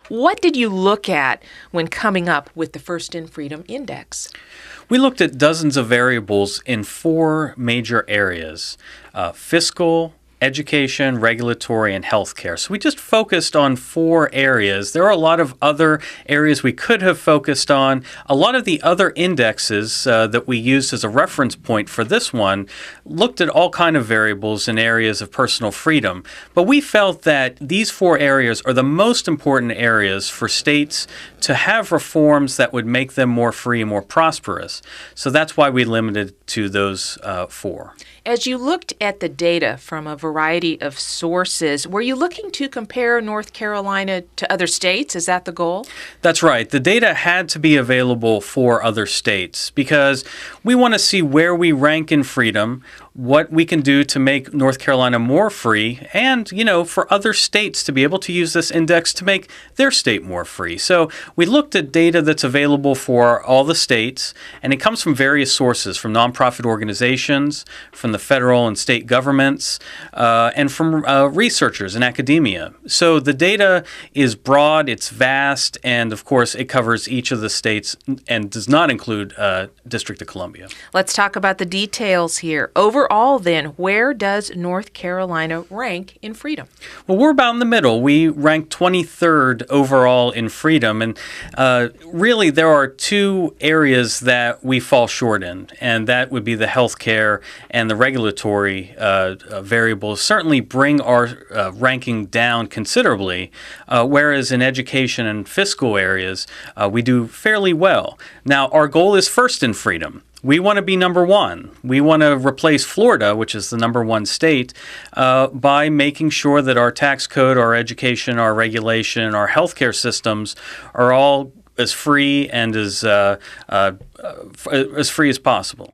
What did you look at when coming up with the First in Freedom Index? We looked at dozens of variables in four major areas: fiscal, education, regulatory, and healthcare. So we just focused on four areas. There are a lot of other areas we could have focused on. A lot of the other indexes that we used as a reference point for this one looked at all kind of variables in areas of personal freedom. But we felt that these four areas are the most important areas for states to have reforms that would make them more free and more prosperous. So that's why we limited to those four. As you looked at the data from a variety of sources, were you looking to compare North Carolina to other states? Is that the goal? That's right. The data had to be available for other states because we want to see where we rank in freedom, what we can do to make North Carolina more free, and, for other states to be able to use this index to make their state more free. So we looked at data that's available for all the states, and it comes from various sources, from nonprofit organizations, from the federal and state governments, and from researchers in academia. So the data is broad, it's vast, and of course it covers each of the states and does not include District of Columbia. Let's talk about the details here. Overall, then, where does North Carolina rank in freedom? Well, we're about in the middle. We rank 23rd overall in freedom, and really there are two areas that we fall short in, and that would be the healthcare and the regulatory variables certainly bring our ranking down considerably, whereas in education and fiscal areas, we do fairly well. Now, our goal is first in freedom. We want to be number one. We want to replace Florida, which is the number one state, by making sure that our tax code, our education, our regulation, our healthcare systems are all as free and as free as possible.